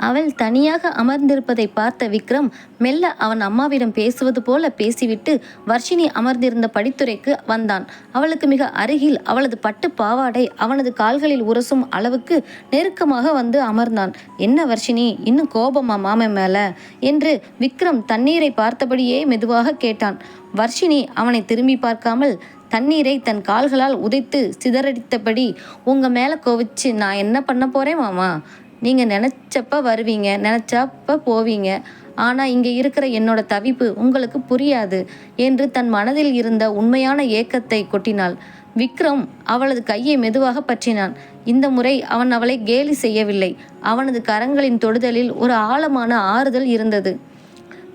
அவள் தனியாக அமர்ந்திருப்பதை பார்த்த விக்ரம் மெல்ல அவன் அம்மாவிடம் பேசுவது போல பேசிவிட்டு வர்ஷினி அமர்ந்திருந்த படித்துறைக்கு வந்தான். அவளுக்கு மிக அருகில் அவளது பட்டு பாவாடை அவனது கால்களில் உரசும் அளவுக்கு நெருக்கமாக வந்து அமர்ந்தான். என்ன வர்ஷினி, இன்னும் கோபமா மாமன் மேல என்று விக்ரம் தண்ணீரை பார்த்தபடியே மெதுவாக கேட்டான். வர்ஷினி அவனை திரும்பி பார்க்காமல் தண்ணீரை தன் கால்களால் உதைத்து சிதறடித்தபடி, உங்க மேல கோவிச்சு நான் என்ன பண்ண போறேன் மாமா? நீங்கள் நினச்சப்ப வருவீங்க, நினச்சப்ப போவீங்க. ஆனால் இங்கே இருக்கிற என்னோட தவிப்பு உங்களுக்கு புரியாது என்று தன் மனதில் இருந்த உண்மையான ஏக்கத்தை கொட்டினாள். விக்ரம் அவளது கையை மெதுவாக பற்றினான். இந்த முறை அவன் அவளை கேலி செய்யவில்லை. அவனது கரங்களின் தொடுதலில் ஒரு ஆழமான ஆறுதல் இருந்தது.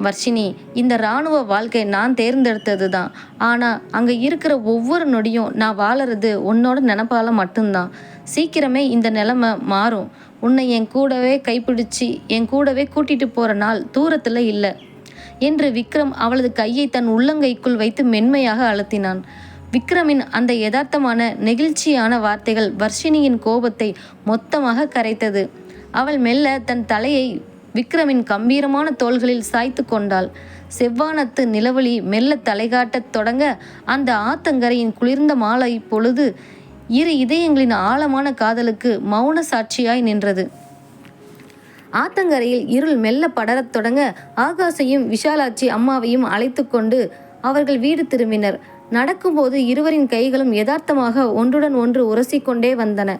வர்ஷினி, இந்த இராணுவ வாழ்க்கை நான் தேர்ந்தெடுத்தது தான். ஆனால் அங்கே இருக்கிற ஒவ்வொரு நொடியும் நான் வாழறது உன்னோட நினப்பால மட்டும்தான். சீக்கிரமே இந்த நிலைமை மாறும். உன்னை என் கூடவே கைப்பிடிச்சி என் கூடவே கூட்டிட்டு போகிற நாள் தூரத்தில் இல்லை என்று விக்ரம் அவளது கையை தன் உள்ளங்கைக்குள் வைத்து மென்மையாக அழுத்தினான். விக்ரமின் அந்த யதார்த்தமான நெகிழ்ச்சியான வார்த்தைகள் வர்ஷினியின் கோபத்தை மொத்தமாக கரைத்தது. அவள் மெல்ல தன் தலையை விக்ரமின் கம்பீரமான தோள்களில் சாய்த்து கொண்டாள். செவ்வானத்து நிலவொளி மெல்ல தலைகாட்டத் தொடங்க அந்த ஆத்தங்கரையின் குளிர்ந்த மாலை பொழுது இரு இதயங்களின் ஆழமான காதலுக்கு மௌன சாட்சியாய் நின்றது. ஆத்தங்கரையில் இருள் மெல்ல படரத் தொடங்க ஆகாஷையும் விஷாலாட்சி அம்மாவையும் அழைத்து கொண்டு அவர்கள் வீடு திரும்பினர். நடக்கும்போது இருவரின் கைகளும் யதார்த்தமாக ஒன்றுடன் ஒன்று உரசிக்கொண்டே வந்தன.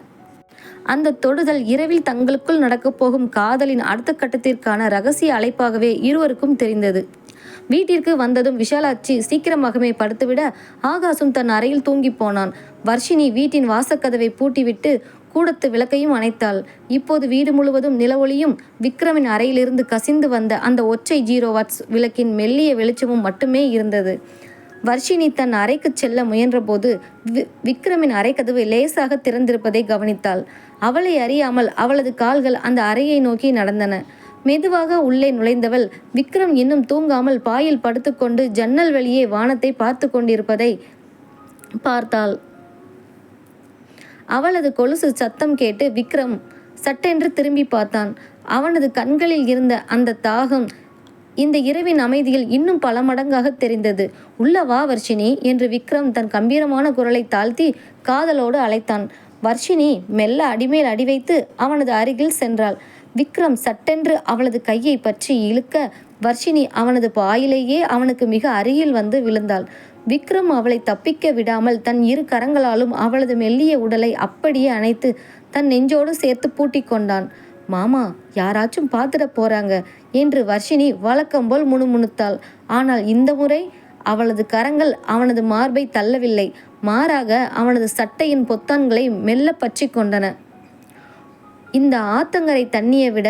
அந்த தொடுதல் இரவில் தங்களுக்குள் நடக்கப் போகும் காதலின் அடுத்த கட்டத்திற்கான இரகசிய அழைப்பாகவே இருவருக்கும் தெரிந்தது. வீட்டிற்கு வந்ததும் விஷாலாட்சி சீக்கிரமாகவே படுத்துவிட ஆகாசும் தன் அறையில் தூங்கி போனான். வர்ஷினி வீட்டின் வாசக்கதவை பூட்டிவிட்டு கூடத்து விளக்கையும் அணைத்தாள். இப்போது வீடு முழுவதும் நிலவொளியும் விக்ரமின் அறையிலிருந்து கசிந்து வந்த அந்த ஒற்றை 0 வாட்ஸ் விளக்கின் மெல்லிய வெளிச்சமும் மட்டுமே இருந்தது. வர்ஷினி தன் அறைக்கு செல்ல முயன்றபோது விக்ரமின் அறைக்கதவு லேசாக திறந்திருப்பதை கவனித்தாள். அவளை அறியாமல் அவளது கால்கள் அந்த அறையை நோக்கி நடந்தன. மெதுவாக உள்ளே நுழைந்தவள் விக்ரம் இன்னும் தூங்காமல் பாயில் படுத்துக்கொண்டு ஜன்னல் வழியே வானத்தை பார்த்து கொண்டிருப்பதை பார்த்தாள். அவளது கொலுசு சத்தம் கேட்டு விக்ரம் சட்டென்று திரும்பி பார்த்தான். அவனது கண்களில் இருந்த அந்த தாகம் இந்த இரவின் அமைதியில் இன்னும் பல மடங்காக தெரிந்தது. உள்ள வா வர்ஷினி என்று விக்ரம் தன் கம்பீரமான குரலை தாழ்த்தி காதலோடு அழைத்தான். வர்ஷினி மெல்ல அடிமேல் அடி வைத்து அவனது அருகில் சென்றாள். விக்ரம் சட்டென்று அவளது கையை பற்றி இழுக்க வர்ஷினி அவனது பாயிலேயே அவனுக்கு மிக அருகில் வந்து விழுந்தாள். விக்ரம் அவளை தப்பிக்க விடாமல் தன் இரு கரங்களாலும் அவளது மெல்லிய உடலை அப்படியே அணைத்து தன் நெஞ்சோடு சேர்த்து பூட்டி கொண்டான். மாமா, யாராச்சும் பார்த்துட போறாங்க என்று வர்ஷினி வழக்கம்போல் முணுமுணுத்தாள். ஆனால் இந்த முறை அவளது கரங்கள் அவனது மார்பை தள்ளவில்லை. மாறாக அவனது சட்டையின் பொத்தான்களை மெல்ல பற்றி கொண்டன. இந்த ஆத்தங்கரை தண்ணியை விட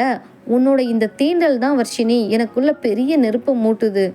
உன்னோட இந்த தீண்டல் தான் வர்ஷினி எனக்குள்ள பெரிய நெருப்பு மூட்டுது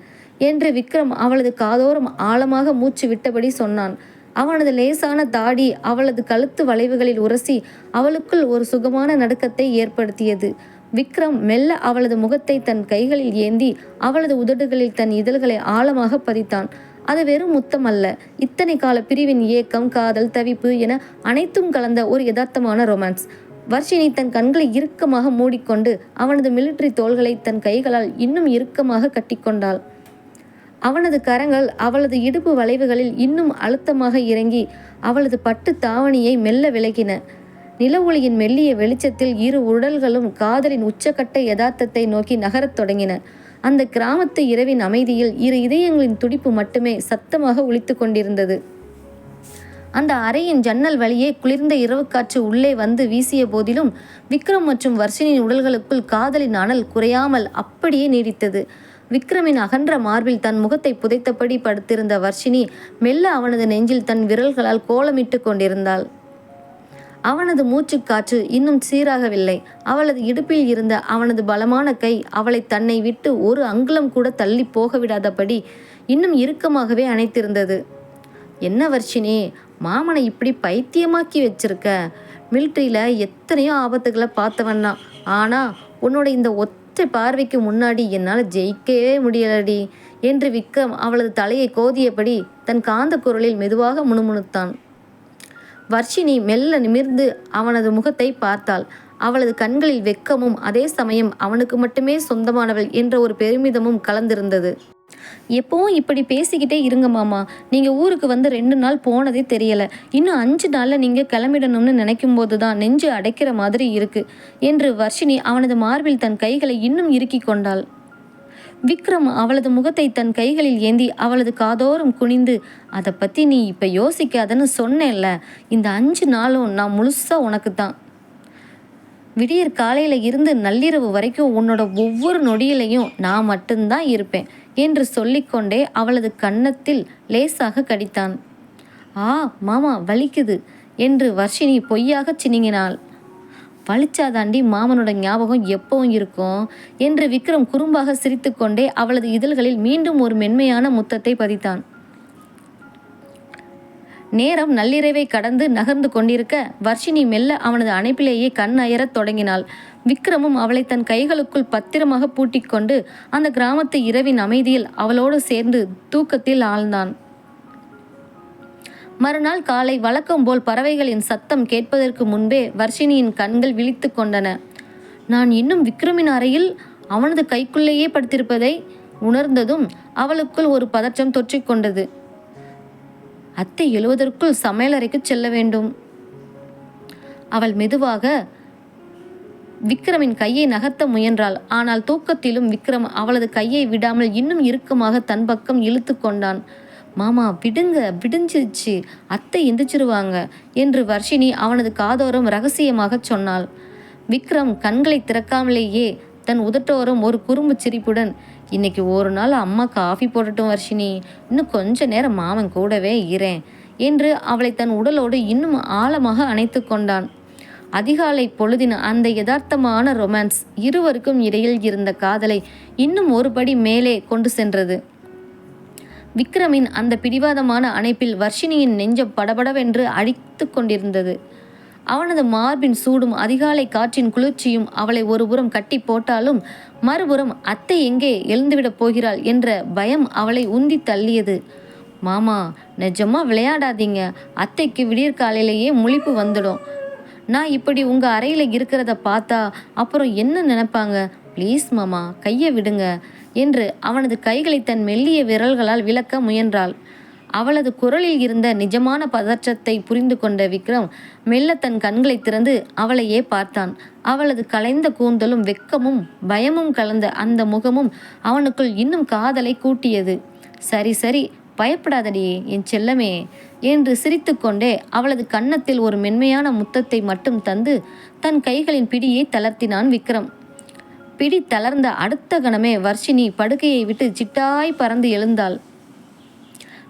என்று விக்ரம் அவளது காதோரம் ஆழமாக மூச்சு விட்டபடி சொன்னான். அவனது லேசான தாடி அவளது கழுத்து வளைவுகளில் உரசி அவளுக்குள் ஒரு சுகமான நடுக்கத்தை ஏற்படுத்தியது. விக்ரம் மெல்ல அவளது முகத்தை தன் கைகளில் ஏந்தி அவளது உதடுகளில் தன் இதழ்களை ஆழமாக பதித்தான். அது வெறும் முத்தம் அல்ல, இத்தனை கால பிரிவின் ஏக்கம், காதல், தவிப்பு என அனைத்தும் கலந்த ஒரு யதார்த்தமான ரொமான்ஸ். வர்ஷினி தன் கண்களை இறுக்கமாக மூடிக்கொண்டு அவனது மிலிட்டரி தோள்களை தன் கைகளால் இன்னும் இறுக்கமாக கட்டிக்கொண்டாள். அவனது கரங்கள் அவளது இடுப்பு வளைவுகளில் இன்னும் அழுத்தமாக இறங்கி அவளது பட்டு தாவணியை மெல்ல விலகின. நிலவொளியின் மெல்லிய வெளிச்சத்தில் இரு உடல்களும் காதலின் உச்சக்கட்ட யதார்த்தத்தை நோக்கி நகரத் தொடங்கின. அந்த கிராமத்து இரவின் அமைதியில் இரு இதயங்களின் துடிப்பு மட்டுமே சத்தமாக ஒலித்து கொண்டிருந்தது. அந்த அறையின் ஜன்னல் வழியே குளிர்ந்த இரவு காற்று உள்ளே வந்து வீசிய போதிலும் விக்ரம் மற்றும் வர்ஷினியின் உடல்களுக்குள் காதலின் அனல் குறையாமல் அப்படியே நீடித்தது. விக்ரமின் அகன்ற மார்பில் தன் முகத்தை புதைத்தபடி படுத்திருந்த வர்ஷினி மெல்ல அவனது நெஞ்சில் தன் விரல்களால் கோலமிட்டு கொண்டிருந்தாள். அவனது மூச்சுக்காற்று இன்னும் சீராகவில்லை. அவளது இடுப்பில் இருந்த அவனது பலமான கை அவளை தன்னை விட்டு ஒரு அங்குலம் கூட தள்ளி போக விடாதபடி இன்னும் இறுக்கமாகவே அணைத்திருந்தது. என்ன வர்ஷினி, மாமனை இப்படி பைத்தியமாக்கி வச்சிருக்க? மிலிட்ரியில் எத்தனையோ ஆபத்துகளை பார்த்தவன்னா, ஆனால் உன்னோட இந்த ஒற்றை பார்வைக்கு முன்னாடி என்னால் ஜெயிக்கவே முடியலடி என்று விக்ரம் அவளது தலையை கோதியபடி தன் காந்த குரலில் மெதுவாக முணுமுணுத்தான். வர்ஷினி மெல்ல நிமிர்ந்து அவனது முகத்தை பார்த்தாள். அவளது கண்களில் வெட்கமும் அதே சமயம் அவனுக்கு மட்டுமே சொந்தமானவள் என்ற ஒரு பெருமிதமும் கலந்திருந்தது. எப்பவும் இப்படி பேசிக்கிட்டே இருங்க மாமா. நீங்கள் ஊருக்கு வந்து 2 நாள் போனதே தெரியல. இன்னும் 5 நாளில் நீங்கள் கிளம்பிடணும்னு நினைக்கும் போது தான் நெஞ்சு அடைக்கிற மாதிரி இருக்கு என்று வர்ஷினி அவனது மார்பில் தன் கைகளை இன்னும் இறுக்கி கொண்டாள். விக்ரம் அவளது முகத்தை தன் கைகளில் ஏந்தி அவளது காதோறும் குனிந்து, அதை பற்றி நீ இப்போ யோசிக்காதன்னு சொன்னேன்ல, இந்த 5 நாளும் நான் முழுசாக உனக்கு தான். விடியற் காலையில் இருந்து நள்ளிரவு வரைக்கும் உன்னோட ஒவ்வொரு நொடியிலையும் நான் மட்டும்தான் இருப்பேன் என்று சொல்லிக்கொண்டே அவளது கன்னத்தில் லேசாக கடித்தான். ஆ மாமா வலிக்குது என்று வர்ஷினி பொய்யாக சினிங்கினாள். வலிச்சாதாண்டி மாமனோட ஞாபகம் எப்பவும் இருக்கும் என்று விக்ரம் குறும்பாக சிரித்து கொண்டே அவளது இதழ்களில் மீண்டும் ஒரு மென்மையான முத்தத்தை பதித்தான். நேரம் நள்ளிரவை கடந்து நகர்ந்து கொண்டிருக்க வர்ஷினி மெல்ல அவனது அணைப்பிலேயே கண் அயரத் தொடங்கினாள். விக்ரமும் அவளை தன் கைகளுக்குள் பத்திரமாக பூட்டிக்கொண்டு அந்த கிராமத்து இரவின் அமைதியில் அவளோடு சேர்ந்து தூக்கத்தில் ஆழ்ந்தான். மறுநாள் காலை வழக்கம் போல் பறவைகளின் சத்தம் கேட்பதற்கு முன்பே வர்ஷினியின் கண்கள் விழித்து கொண்டன. நான் இன்னும் விக்ரமின் அறையில் அவனது கைக்குள்ளேயே படுத்திருப்பதை உணர்ந்ததும் அவளுக்குள் ஒரு பதற்றம் தொற்றிக்கொண்டது. அத்தை எழுவதற்குள் சமையலறைக்கு செல்ல வேண்டும். அவள் மெதுவாக விக்ரமின் கையை நகர்த்த முயன்றாள். ஆனால் தூக்கத்திலும் விக்ரம் அவளது கையை விடாமல் இன்னும் இறுக்கமாக தன் பக்கம் இழுத்து கொண்டான். மாமா விடுங்க, விடிஞ்சிருச்சு, அத்தை எந்திரிச்சிருவாங்க என்று வர்ஷினி அவனது காதோரம் ரகசியமாக சொன்னாள். விக்ரம் கண்களை திறக்காமலேயே தன் உதட்டோரம் ஒரு குறும்பு சிரிப்புடன், இன்னைக்கு ஒரு நாள் அம்மா காஃபி போடட்டும் வர்ஷினி, இன்னும் கொஞ்ச நேரம் மாமன் கூடவே இரேன் என்று அவளை தன் உடலோடு இன்னும் ஆழமாக அணைத்து கொண்டான். அதிகாலை பொழுதின் அந்த யதார்த்தமான ரொமான்ஸ் இருவருக்கும் இடையில் இருந்த காதலை இன்னும் ஒருபடி மேலே கொண்டு சென்றது. விக்ரமின் அந்த பிடிவாதமான அணைப்பில் வர்ஷினியின் நெஞ்சம் படபடவென்று அடித்து கொண்டிருந்தது. அவனது மார்பின் சூடும் அதிகாலை காற்றின் குளிர்ச்சியும் அவளை ஒருபுறம் கட்டி போட்டாலும் மறுபுறம் அத்தை எங்கே எழுந்துவிடப் போகிறாள் என்ற பயம் அவளை உந்தி தள்ளியது. மாமா நிஜமா விளையாடாதீங்க, அத்தைக்கு விடியற்காலையிலேயே முழிப்பு வந்துடும். நான் இப்படி உங்கள் அறையில் இருக்கிறத பார்த்தா அப்புறம் என்ன நினைப்பாங்க? ப்ளீஸ் மாமா கையை விடுங்க என்று அவனது கைகளை தன் மெல்லிய விரல்களால் விளக்க முயன்றாள். அவளது குரலில் இருந்த நிஜமான பதற்றத்தை புரிந்து கொண்ட விக்ரம் மெல்ல தன் கண்களை திறந்து அவளையே பார்த்தான். அவளது கலைந்த கூந்தலும் வெட்கமும் பயமும் கலந்த அந்த முகமும் அவனுக்குள் இன்னும் காதலை கூட்டியது. சரி சரி, பயப்படாதடி என் செல்லமே என்று சிரித்து கொண்டே அவளது கன்னத்தில் ஒரு மென்மையான முத்தத்தை மட்டும் தந்து தன் கைகளின் பிடியை தளர்த்தினான் விக்ரம். பிடி தளர்ந்த அடுத்த கணமே வர்ஷினி படுக்கையை விட்டு சிட்டாய் பறந்து எழுந்தாள்.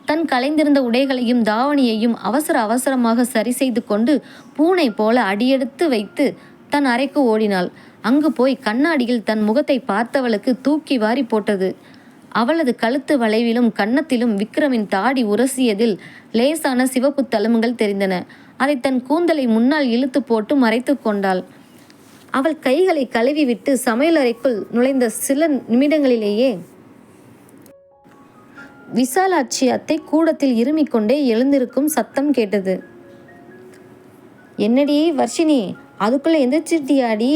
தன் கலைந்திருந்த உடைகளையும் தாவணியையும் அவசர அவசரமாக சரி செய்து கொண்டு பூனை போல அடியெடுத்து வைத்து தன் அறைக்கு ஓடினாள். அங்கு போய் கண்ணாடியில் தன் முகத்தை பார்த்தவளுக்கு தூக்கி வாரி போட்டது. அவளது கழுத்து வளைவிலும் கன்னத்திலும் விக்ரமின் தாடி உரசியதில் லேசான சிவப்பு தழும்புகள் தெரிந்தன. அதை தன் கூந்தலை முன்னால் இழுத்து போட்டு மறைத்து கொண்டாள். அவள் கைகளை கழுவி விட்டு சமையலறைக்குள் நுழைந்த சில நிமிடங்களிலேயே விசாலாட்சி அத்தை கூடத்தில் இருமிக்கொண்டே எழுந்திருக்கும் சத்தம் கேட்டது. என்னடி வர்ஷினி, அதுக்குள்ளே எந்திரிச்சிட்டியாடி?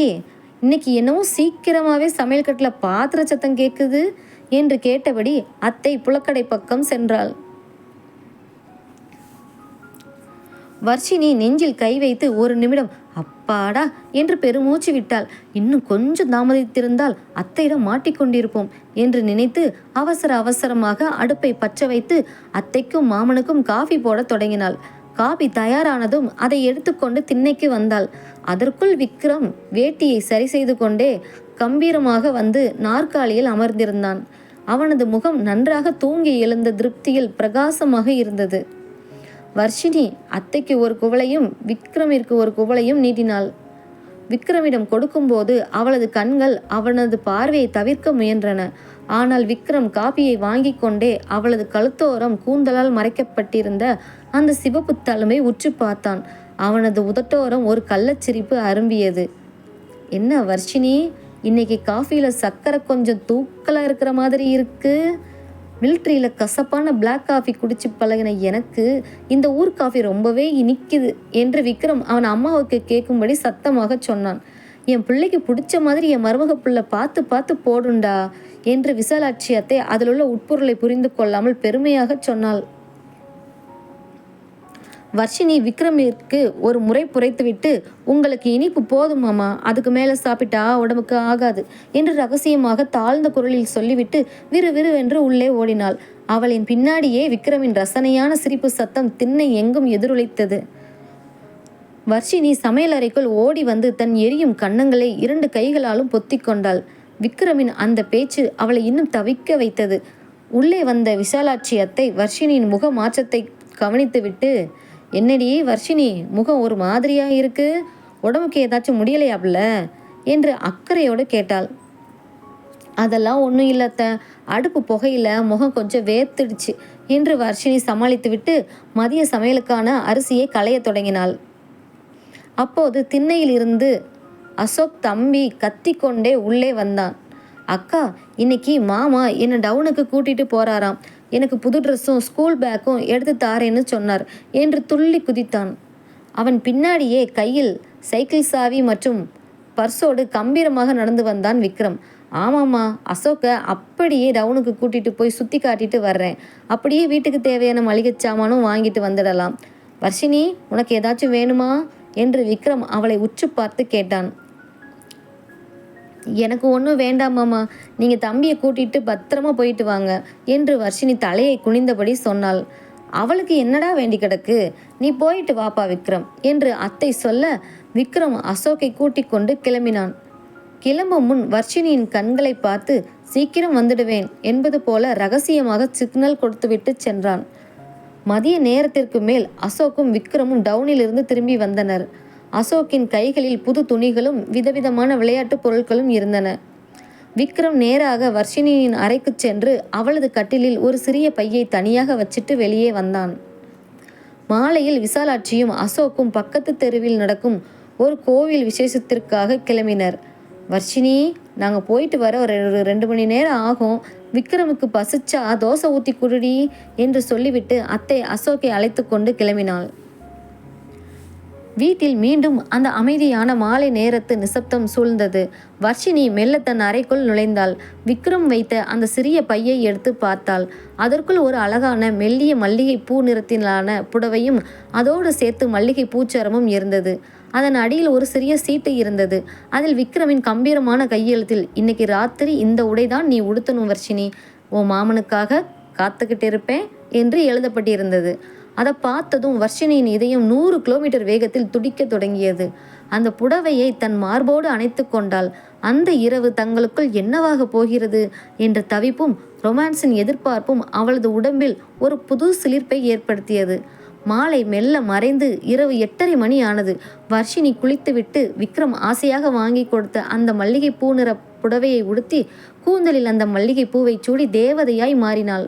இன்னைக்கு என்னவோ சீக்கிரமாகவே சமையல் கட்டில் பாத்திர சத்தம் கேட்குது என்று கேட்டபடி அத்தை புலக்கடை பக்கம் சென்றாள். வர்ஷினி நெஞ்சில் கை வைத்து ஒரு நிமிடம் அப்பாடா என்று பெருமூச்சு விட்டாள். இன்னும் கொஞ்சம் தாமதித்திருந்தால் அத்தையிடம் மாட்டிக்கொண்டிருப்போம் என்று நினைத்து அவசர அவசரமாக அடுப்பை பற்ற வைத்து அத்தைக்கும் மாமனுக்கும் காஃபி போட தொடங்கினாள். காபி தயாரானதும் அதை எடுத்துக்கொண்டு திண்ணைக்கு வந்தாள். அதற்குள் விக்ரம் வேட்டியை சரி செய்து கொண்டே கம்பீரமாக வந்து நாற்காலியில் அமர்ந்திருந்தான். அவனது முகம் நன்றாக தூங்கி எழுந்த திருப்தியில் பிரகாசமாக இருந்தது. வர்ஷினி அத்தைக்கு ஒரு குவளையும் விக்ரமிற்கு ஒரு குவளையும் நீட்டினாள். விக்ரமிடம் கொடுக்கும்போது அவளது கண்கள் அவனது பார்வையை தவிர்க்க முயன்றன. ஆனால் விக்ரம் காப்பியை வாங்கி கொண்டே அவளது கழுத்தோரம் கூந்தலால் மறைக்கப்பட்டிருந்த அந்த சிவப்பு தழும்பை உற்று பார்த்தான். அவனது உதட்டோரம் ஒரு கள்ளச்சிரிப்பு அரும்பியது. என்ன வர்ஷினி, இன்னைக்கு காஃபியில் சர்க்கரை கொஞ்சம் தூக்கலாக இருக்கிற மாதிரி இருக்கு. மிலிட்ரியில் கசப்பான பிளாக் காஃபி குடிச்சு பழகின எனக்கு இந்த ஊர் காஃபி ரொம்பவே இனிக்குது என்று விக்ரம் அவன் அம்மாவுக்கு கேட்கும்படி சத்தமாக சொன்னான். என் பிள்ளைக்கு பிடிச்ச மாதிரி என் மருமக பிள்ளை பார்த்து பார்த்து போடுண்டா என்று விசாலாட்சி அத்தை அதிலுள்ள உட்பொருளை புரிந்து கொள்ளாமல் பெருமையாக சொன்னாள். வர்ஷினி விக்ரமிற்கு ஒரு முறை புரைத்துவிட்டு, உங்களுக்கு இனிப்பு போதும் மாமா, அதுக்கு மேலே சாப்பிட்டா உடம்புக்கு ஆகாது என்று ரகசியமாக தாழ்ந்த குரலில் சொல்லிவிட்டு விறுவிறுவென்று உள்ளே ஓடினாள். அவளின் பின்னாடியே விக்ரமின் ரசனையான சிரிப்பு சத்தம் திண்ணை எங்கும் எதிரொலித்தது. வர்ஷினி சமையலறைக்குள் ஓடி வந்து தன் எரியும் கன்னங்களை 2 கைகளாலும் பொத்தி கொண்டாள். விக்ரமின் அந்த பேச்சு அவளை இன்னும் தவிக்க வைத்தது. உள்ளே வந்த விசாலாட்சி அத்தை வர்ஷினியின் முக மாற்றத்தை கவனித்துவிட்டு, என்னடி வர்ஷினி, முகம் ஒரு மாதிரியா இருக்கு, உடம்புக்கு ஏதாச்சும் முடியலையாப்ல என்று அக்கறையோடு கேட்டாள். அதெல்லாம் ஒன்றும் இல்லத்த, அடுப்பு புகையில முகம் கொஞ்சம் வேர்த்துடுச்சு என்று வர்ஷினி சமாளித்து விட்டு மதிய சமையலுக்கான அரிசியை களைய தொடங்கினாள். அப்போது திண்ணையில் இருந்து அசோக் தம்பி கத்தி கொண்டே உள்ளே வந்தான். அக்கா, இன்னைக்கு மாமா என்னை டவுனுக்கு கூட்டிட்டு போறாராம், எனக்கு புது ட்ரெஸ்ஸும் ஸ்கூல் பேக்கும் எடுத்து தாரேன்னு சொன்னார் என்று துள்ளி குதித்தான். அவன் பின்னாடியே கையில் சைக்கிள் சாவி மற்றும் பர்ஸோடு கம்பீரமாக நடந்து வந்தான் விக்ரம். ஆமாம்மா, அசோக்கை அப்படியே டவுனுக்கு கூட்டிகிட்டு போய் சுற்றி காட்டிட்டு வர்றேன், அப்படியே வீட்டுக்கு தேவையான மளிகை சாமானும் வாங்கிட்டு வந்துடலாம். வர்ஷினி, உனக்கு ஏதாச்சும் வேணுமா என்று விக்ரம் அவளை உற்று பார்த்து கேட்டான். எனக்கு ஒன்றும் வேண்டாமாம்மா, நீங்கள் தம்பியை கூட்டிகிட்டு பத்திரமா போயிட்டு வாங்க என்று வர்ஷினி தலையை குனிந்தபடி சொன்னாள். அவளுக்கு என்னடா வேண்டி கிடக்கு, நீ போயிட்டு வாப்பா விக்ரம் என்று அத்தை சொல்ல விக்ரம் அசோக்கை கூட்டிக் கொண்டு கிளம்பினான். கிளம்பும் முன் வர்ஷினியின் கண்களை பார்த்து சீக்கிரம் வந்துடுவேன் என்பது போல ரகசியமாக சிக்னல் கொடுத்துவிட்டு சென்றான். மதிய நேரத்திற்கு மேல் அசோக்கும் விக்ரமும் டவுனிலிருந்து திரும்பி வந்தனர். அசோக்கின் கைகளில் புது துணிகளும் விதவிதமான விளையாட்டு பொருட்களும் இருந்தன. விக்ரம் நேராக வர்ஷினியின் அறைக்கு சென்று அவளது கட்டிலில் ஒரு சிறிய பையை தனியாக வச்சிட்டு வெளியே வந்தான். மாலையில் விசாலாட்சியும் அசோக்கும் பக்கத்து தெருவில் நடக்கும் ஒரு கோவில் விசேஷத்திற்காக கிளம்பினர். வர்ஷினி, நாங்கள் போயிட்டு வர ஒரு 2 மணி நேரம் ஆகும், விக்ரமுக்கு பசிச்சா தோசை ஊற்றி குடுடி என்று சொல்லிவிட்டு அத்தை அசோக்கை அழைத்து கொண்டு கிளம்பினாள். வீட்டில் மீண்டும் அந்த அமைதியான மாலை நேரத்து நிசப்தம் சூழ்ந்தது. வர்ஷினி மெல்ல தன் அறைக்குள் நுழைந்தாள். விக்ரம் வைத்த அந்த சிறிய பையை எடுத்து பார்த்தாள். அதற்குள் ஒரு அழகான மெல்லிய மல்லிகை பூ நிறத்திலான புடவையும் அதோடு சேர்த்து மல்லிகை பூச்சரமும் இருந்தது. அதன் அடியில் ஒரு சிறிய சீட்டு இருந்தது. அதில் விக்ரமின் கம்பீரமான கையெழுத்தில், இன்னைக்கு ராத்திரி இந்த உடைதான் நீ உடுத்தணும் வர்ஷினி, உன் மாமனுக்காக காத்துக்கிட்டு இருப்பேன் என்று எழுதப்பட்டிருந்தது. அதை பார்த்ததும் வர்ஷினியின் இதயம் 100 கிலோமீட்டர் வேகத்தில் துடிக்க தொடங்கியது. அந்த புடவையை தன் மார்போடு அணைத்து கொண்டாள். அந்த இரவு தங்களுக்குள் என்னவாக போகிறது என்ற தவிப்பும் ரொமான்ஸின் எதிர்பார்ப்பும் அவளது உடம்பில் ஒரு புது சிலிர்ப்பை ஏற்படுத்தியது. மாலை மெல்ல மறைந்து இரவு 8:30 மணி ஆனது. வர்ஷினி குளித்துவிட்டு விக்ரம் ஆசையாக வாங்கி கொடுத்த அந்த மல்லிகை பூ நிற புடவையை உடுத்தி கூந்தலில் அந்த மல்லிகை பூவை சூடி தேவதையாய் மாறினாள்.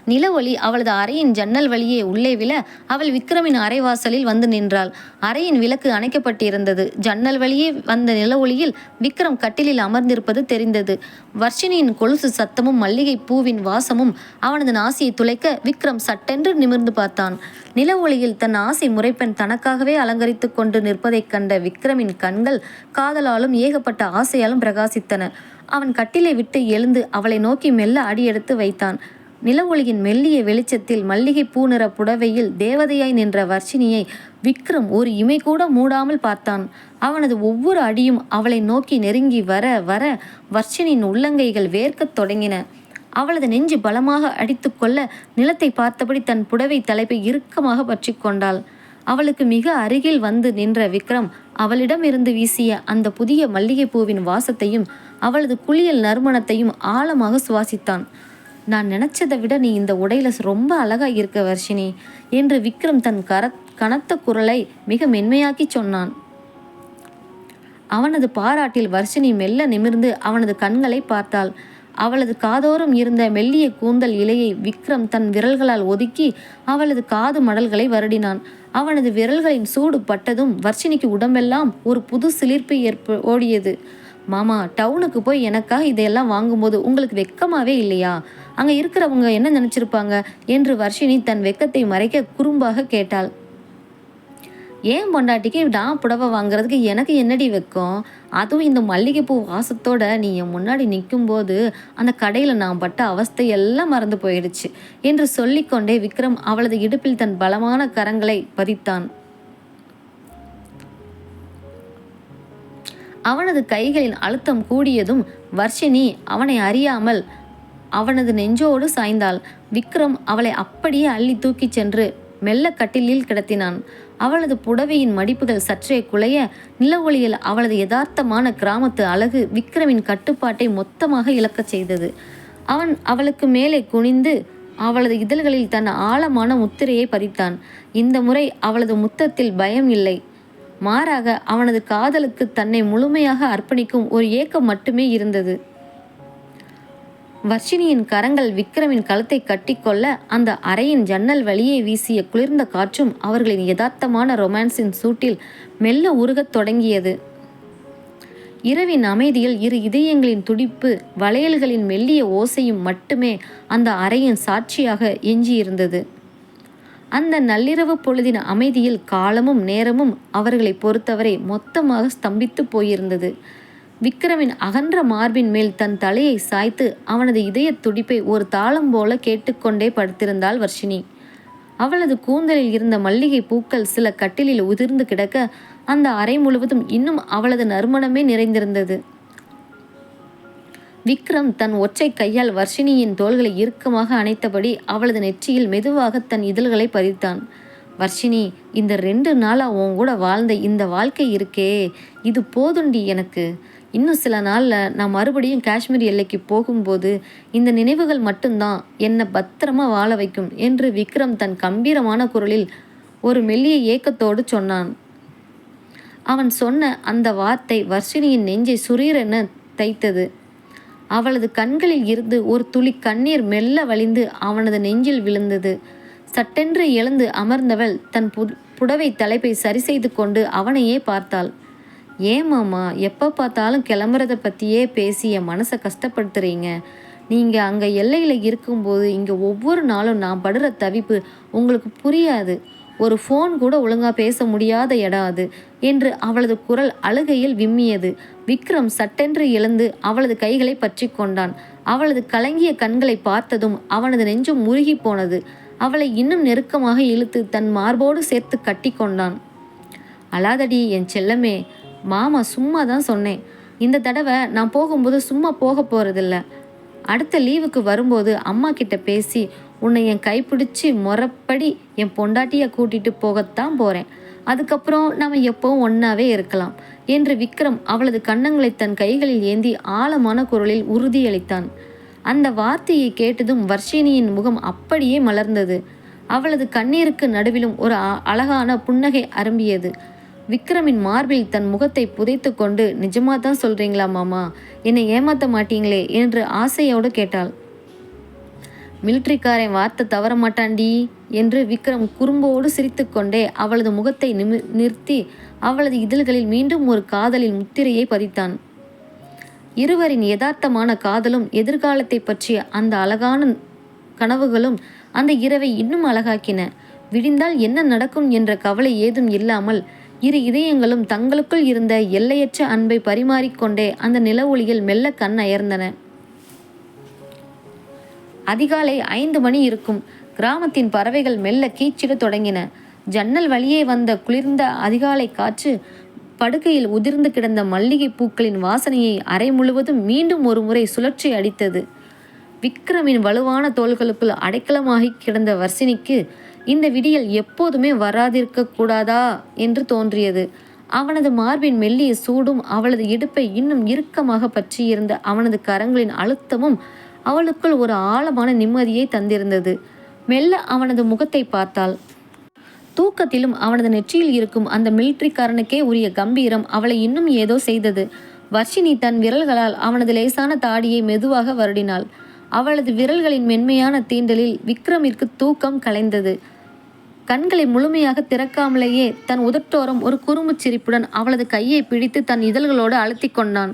நில ஒளி அவளது அறையின் ஜன்னல் வழியே உள்ளே விழ அவள் விக்ரமின் அறைவாசலில் வந்து நின்றாள். அறையின் விளக்கு அணைக்கப்பட்டிருந்தது. ஜன்னல் வழியே வந்த நில ஒளியில் விக்ரம் கட்டிலில் அமர்ந்திருப்பது தெரிந்தது. வர்ஷினியின் கொலுசு சத்தமும் மல்லிகை பூவின் வாசமும் அவனது நாசியை துளைக்க விக்ரம் சட்டென்று நிமிர்ந்து பார்த்தான். நில ஒளியில் தன் ஆசை முறைப்பெண் தனக்காகவே அலங்கரித்து கொண்டு நிற்பதைக் கண்ட விக்ரமின் கண்கள் காதலாலும் ஏகப்பட்ட ஆசையாலும் பிரகாசித்தன. அவன் கட்டிலை விட்டு எழுந்து அவளை நோக்கி மெல்ல அடியெடுத்து வைத்தான். நில ஒளியின் மெல்லிய வெளிச்சத்தில் மல்லிகை பூ நிற புடவையில் தேவதையாய் நின்ற வர்ஷினியை விக்ரம் ஒரு இமை கூட மூடாமல் பார்த்தான். அவனது ஒவ்வொரு அடியும் அவளை நோக்கி நெருங்கி வர வர வர்ஷினியின் உள்ளங்கைகள் வேர்க்கத் தொடங்கின. அவளது நெஞ்சு பலமாக அடித்து கொள்ள நிலத்தை பார்த்தபடி தன் புடவை தலைப்பை இறுக்கமாக பற்றி கொண்டாள். அவளுக்கு மிக அருகில் வந்து நின்ற விக்ரம் அவளிடம் இருந்து வீசிய அந்த புதிய மல்லிகை பூவின் வாசத்தையும் அவளது குளியல் நறுமணத்தையும் ஆழமாக சுவாசித்தான். நான் நினைச்சதை விட நீ இந்த உடையில ரொம்ப அழகா இருக்க வர்ஷினி என்று விக்ரம் தன் கனத்த குரலை மிக மென்மையாக்கி சொன்னான். அவனது பாராட்டில் வர்ஷினி மெல்ல நிமிர்ந்து அவனது கண்களை பார்த்தாள். அவளது காதோரம் இருந்த மெல்லிய கூந்தல் இலையை விக்ரம் தன் விரல்களால் ஒதுக்கி அவளது காது மடல்களை வருடினான். அவனது விரல்களின் சூடு பட்டதும் வர்ஷினிக்கு உடம்பெல்லாம் ஒரு புது சிலிர்ப்பு ஓடியது. மாமா, டவுனுக்கு போய் எனக்காக இதையெல்லாம் வாங்கும்போது உங்களுக்கு வெக்கமாவே இல்லையா? அங்கே இருக்கிறவங்க என்ன நினச்சிருப்பாங்க என்று வர்ஷினி தன் வெக்கத்தை மறைக்க குறும்பாக கேட்டாள். ஏன் பொண்டாட்டிக்கு நான் புடவை வாங்குறதுக்கு எனக்கு என்னடி வைக்கும்? அதுவும் இந்த மல்லிகைப்பூ வாசத்தோட நீ என் முன்னாடி நிற்கும்போது அந்த கடையில் நான் பட்ட அவஸ்தை எல்லாம் மறந்து போயிடுச்சு என்று சொல்லிக்கொண்டே விக்ரம் அவளது இடுப்பில் தன் பலமான கரங்களை பதித்தான். அவனது கைகளின் அழுத்தம் கூடியதும் வர்ஷினி அவனை அறியாமல் அவனது நெஞ்சோடு சாய்ந்தாள். விக்ரம் அவளை அப்படியே அள்ளி தூக்கிச் சென்று மெல்ல கட்டிலில் கிடத்தினான். அவளது புடவையின் மடிப்புகள் சற்றே குலைய நில ஒளியில் அவளது யதார்த்தமான கிராமத்து அழகு விக்ரமின் கட்டுப்பாட்டை மொத்தமாக இழக்கச் செய்தது. அவன் அவளுக்கு மேலே குனிந்து அவளது இதழ்களில் தன் ஆழமான முத்திரையை பதித்தான். இந்த முறை அவளது முத்தத்தில் பயம் இல்லை, மாறாக அவனது காதலுக்கு தன்னை முழுமையாக அர்ப்பணிக்கும் ஒரு ஏக்கம் மட்டுமே இருந்தது. வர்ஷினியின் கரங்கள் விக்ரமின் கழுத்தை கட்டிக்கொள்ள அந்த அறையின் ஜன்னல் வழியே வீசிய குளிர்ந்த காற்றும் அவர்களின் யதார்த்தமான ரொமான்ஸின் சூட்டில் மெல்ல உருகத் தொடங்கியது. இரவின் அமைதியில் இரு இதயங்களின் துடிப்பு வளையல்களின் மெல்லிய ஓசையும் மட்டுமே அந்த அறையின் சாட்சியாக எஞ்சியிருந்தது. அந்த நள்ளிரவு பொழுதின் அமைதியில் காலமும் நேரமும் அவர்களை பொறுத்தவரை மொத்தமாக ஸ்தம்பித்து போயிருந்தது. விக்ரமின் அகன்ற மார்பின் மேல் தன் தலையை சாய்த்து அவனது இதய துடிப்பை ஒரு தாளம் போல கேட்டுக்கொண்டே படுத்திருந்தாள் வர்ஷினி. அவளது கூந்தலில் இருந்த மல்லிகை பூக்கள் சில கட்டிலில் உதிர்ந்து கிடக்க அந்த அறை முழுவதும் இன்னும் அவளது நறுமணமே நிறைந்திருந்தது. விக்ரம் தன் ஒற்றை கையால் வர்ஷினியின் தோள்களை இறுக்கமாக அணைத்தபடி அவளது நெற்றியில் மெதுவாக தன் இதழ்களை பதித்தான். வர்ஷினி, இந்த 2 நாளா உன் கூட வாழ்ந்த இந்த வாழ்க்கை இருக்கே, இது போதுண்டி எனக்கு. இன்னும் சில நாளில் நான் மறுபடியும் காஷ்மீர் எல்லைக்கு போகும்போது இந்த நினைவுகள் மட்டும்தான் என்னை பத்திரமா வாழ வைக்கும் என்று விக்ரம் தன் கம்பீரமான குரலில் ஒரு மெல்லிய ஏக்கத்தோடு சொன்னான். அவன் சொன்ன அந்த வார்த்தை வர்ஷினியின் நெஞ்சை சுரீரென தைத்தது. அவளது கண்களில் இருந்து ஒரு துளி கண்ணீர் மெல்ல வழிந்து அவனது நெஞ்சில் விழுந்தது. சட்டென்று எழுந்து அமர்ந்தவள் தன் புடவை தலைப்பை சரி செய்து கொண்டு அவனையே பார்த்தாள். ஏன் மாமா, எப்போ பார்த்தாலும் கிளம்புறதை பற்றியே பேசி என் மனசை கஷ்டப்படுத்துறீங்க? நீங்கள் அங்கே எல்லையில் இருக்கும்போது இங்கே ஒவ்வொரு நாளும் நான் படுற தவிப்பு உங்களுக்கு புரியாது. ஒரு ஃபோன் கூட ஒழுங்காக பேச முடியாத இடம் அது என்று அவளது குரல் அழுகையில் விம்மியது. விக்ரம் சட்டென்று எழுந்து அவளது கைகளை பற்றி கொண்டான். அவளது கலங்கிய கண்களை பார்த்ததும் அவனது நெஞ்சும் முருகி போனது. அவளை இன்னும் நெருக்கமாக இழுத்து தன் மார்போடு சேர்த்து கட்டி கொண்டான். அழாதடி என் செல்லமே, மாமா சும்மா தான் சொன்னேன். இந்த தடவை நான் போகும்போது சும்மா போக போகிறதில்ல. அடுத்த லீவுக்கு வரும்போது அம்மா கிட்ட பேசி உன்னை என் கைப்பிடிச்சி முறப்படி என் பொண்டாட்டியை கூட்டிட்டு போகத்தான் போகிறேன். அதுக்கப்புறம் நாம் எப்பவும் ஒன்றாவே இருக்கலாம் என்று விக்ரம் அவளது கன்னங்களை தன் கைகளில் ஏந்தி ஆழமான குரலில் உறுதியளித்தான். அந்த வார்த்தையை கேட்டதும் வர்ஷினியின் முகம் அப்படியே மலர்ந்தது. அவளது கண்ணீருக்கு நடுவிலும் ஒரு அழகான புன்னகை அரும்பியது. விக்ரமின் மார்பில் தன் முகத்தை புதைத்து கொண்டு, நிஜமா தான் சொல்றீங்களா மாமா? என்னை ஏமாத்த மாட்டீங்களே என்று ஆசையோடு கேட்டாள். மிலிட்ரிக்காரன் வார்த்தை தவற மாட்டாண்டி என்று விக்ரம் குறும்போடு சிரித்து கொண்டே அவளது முகத்தை நிறுத்தி அவளது இதழ்களில் மீண்டும் ஒரு காதலின் முத்திரையை பதித்தான். இருவரின் யதார்த்தமான காதலும் எதிர்காலத்தை பற்றிய அந்த அழகான கனவுகளும் அந்த இரவை இன்னும் அழகாக்கின. விடிந்தால் என்ன நடக்கும் என்ற கவலை ஏதும் இல்லாமல் இரு இதயங்களும் தங்களுக்குள் இருந்த எல்லையற்ற அன்பை பரிமாறிக்கொண்டே அந்த நில ஒளியில் மெல்ல கண் அயர்ந்தன. அதிகாலை 5 மணி இருக்கும். கிராமத்தின் பறவைகள் மெல்ல கீச்சிட தொடங்கின. ஜன்னல் வழியே வந்த குளிர்ந்த அதிகாலை காற்று படுக்கையில் உதிர்ந்து கிடந்த மல்லிகை பூக்களின் வாசனையை அறை முழுவதும் மீண்டும் ஒரு முறை சுழற்சி அடித்தது. விக்ரமின் வலுவான தோள்களுக்குள் அடைக்கலமாகி கிடந்த வர்ஷினிக்கு இந்த விடியல் எப்போதுமே வராதிருக்க கூடாதா என்று தோன்றியது. அவனது மார்பின் மெல்லிய சூடும் அவளது இடுப்பை இன்னும் இறுக்கமாக பற்றியிருந்த அவனது கரங்களின் அழுத்தமும் அவளுக்குள் ஒரு ஆழமான நிம்மதியை தந்திருந்தது. மெல்ல அவனது முகத்தை பார்த்தாள். தூக்கத்திலும் அவனது நெற்றியில் இருக்கும் அந்த மிலிட்ரிக்காரனுக்கே உரிய கம்பீரம் அவளை இன்னும் ஏதோ செய்தது. வர்ஷினி தன் விரல்களால் அவனது லேசான தாடியை மெதுவாக வருடினாள். அவளது விரல்களின் மென்மையான தீண்டலில் விக்ரமிற்கு தூக்கம் கலைந்தது. கண்களை முழுமையாக திறக்காமலேயே தன் உதட்டோரம் ஒரு குறும்புச் சிரிப்புடன் அவளது கையை பிடித்து தன் இதழ்களோடு அழுத்தி கொண்டான்.